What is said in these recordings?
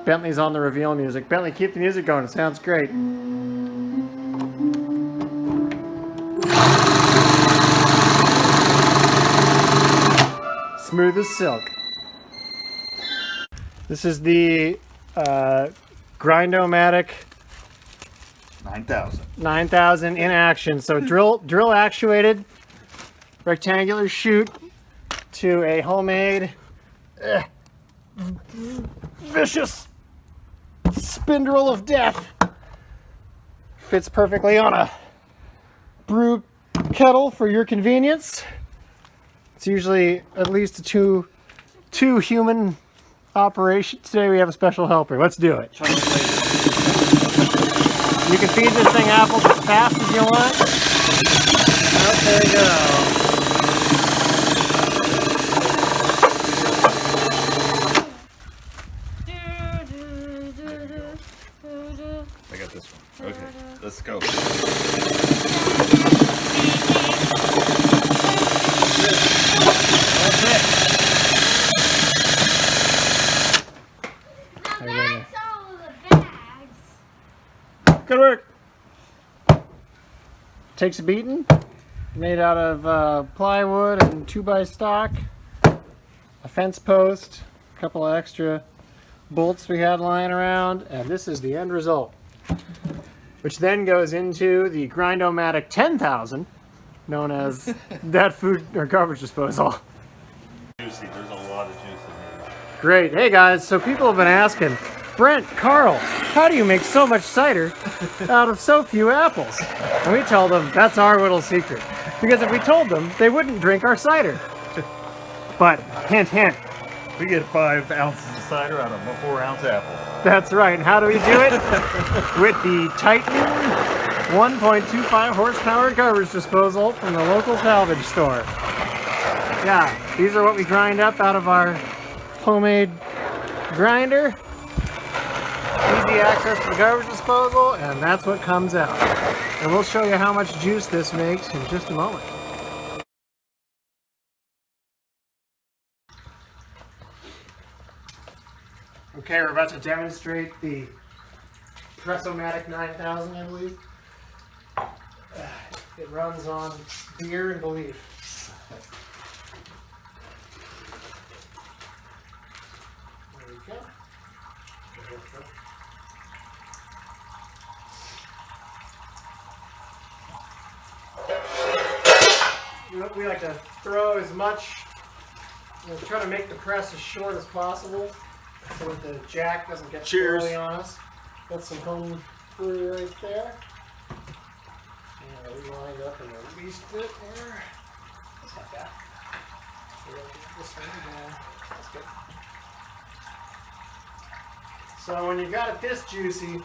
Bentley's on the reveal music. Bentley, keep the music going. It sounds great. Smooth as silk. This is the Grindomatic 9000 in action. So drill actuated rectangular chute to a homemade vicious spindle of death. Fits perfectly on a brew kettle for your convenience. It's usually at least a two human operation. Today we have a special helper. Let's do it. You can feed this thing apples as fast as you want. Oh, there you go. I got this one. Okay, let's go. Good work. Takes a beating. Made out of plywood and 2x stock. A fence post. A couple of extra bolts we had lying around. And this is the end result. Which then goes into the Grindomatic 10,000, known as that food or garbage disposal. Juicy. There's a lot of juice in here. Great. Hey guys, so people have been asking, Brent, Carl, how do you make so much cider out of so few apples? And we tell them that's our little secret. Because if we told them, they wouldn't drink our cider. But hint, hint. We get 5 ounces of cider out of a 4-ounce apple. That's right. And how do we do it? With the Titan 1.25 horsepower garbage disposal from the local salvage store. Yeah, these are what we grind up out of our homemade grinder. Easy access to the garbage disposal, and that's what comes out. And we'll show you how much juice this makes in just a moment. Okay, we're about to demonstrate the Pressomatic 9000, I believe. It runs on beer and belief. There we go. We like to throw as much, try to make the press as short as possible so that the jack doesn't get swirly on us. Got some home brew right there. And we lined up and released it there. That's not bad. This one down. That's good. So when you got it this juicy,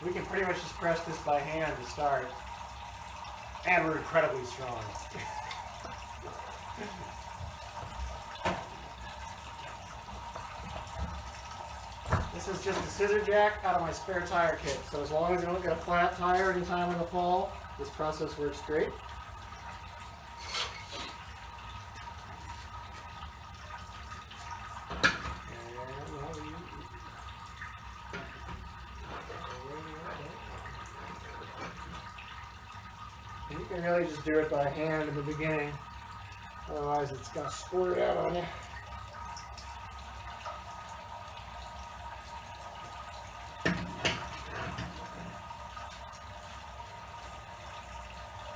we can pretty much just press this by hand to start. And we're incredibly strong. This is just a scissor jack out of my spare tire kit. So as long as you don't get a flat tire anytime in the fall, this process works great. And you can really just do it by hand in the beginning. Otherwise it's going to squirt out on you.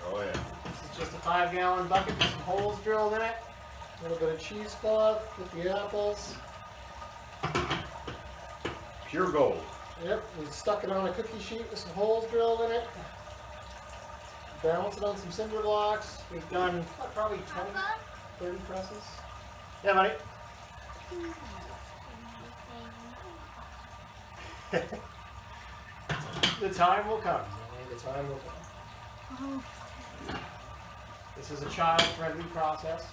Oh yeah. This is just a 5-gallon bucket with some holes drilled in it. A little bit of cheesecloth with the apples. Pure gold. Yep, we stuck it on a cookie sheet with some holes drilled in it. Balance it on some cinder blocks. We've done probably 20, 30 presses. Yeah, buddy. The time will come. The time will come. This is a child-friendly process.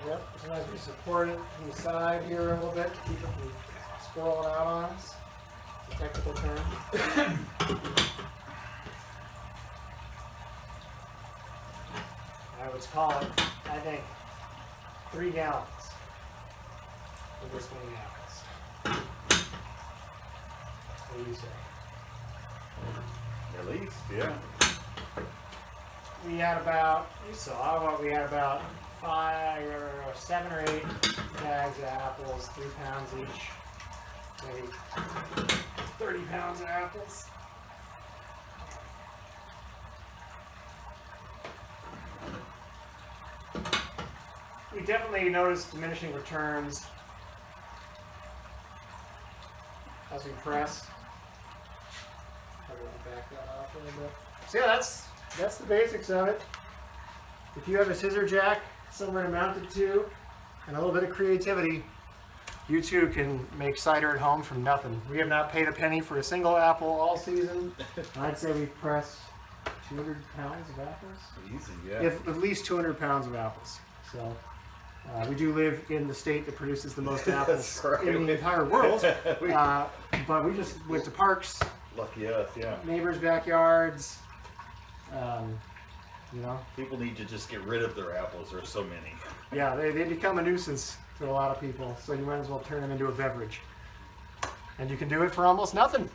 Yep, sometimes we support it from the side here a little bit to keep it from scrolling out on us. It's a technical term. let's call it, I think, 3 gallons of this many apples. What do you say? At least, yeah. We had about, you saw what we had about 7 or 8 bags of apples, 3 pounds each, maybe 30 pounds of apples. We definitely noticed diminishing returns as we press. Probably want to back that off a little bit. So yeah, that's the basics of it. If you have a scissor jack somewhere to mount it to, and a little bit of creativity, you too can make cider at home from nothing. We have not paid a penny for a single apple all season. I'd say we've pressed 200 pounds of apples. Easy, yeah. If at least 200 pounds of apples. So we do live in the state that produces the most apples right. in the entire world. But we just went to parks, Lucky us, yeah. neighbors' backyards. You know, People need to just get rid of their apples. There's so many. yeah, they become a nuisance to a lot of people. So you might as well turn them into a beverage. And you can do it for almost nothing.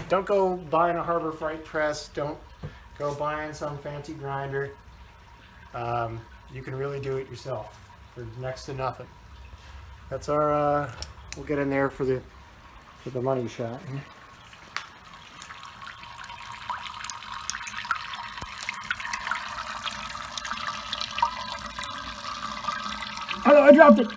Don't go buying a Harbor Freight press. Don't go buying some fancy grinder. You can really do it yourself for next to nothing. That's our. We'll get in there for the money shot. Hello, I dropped it.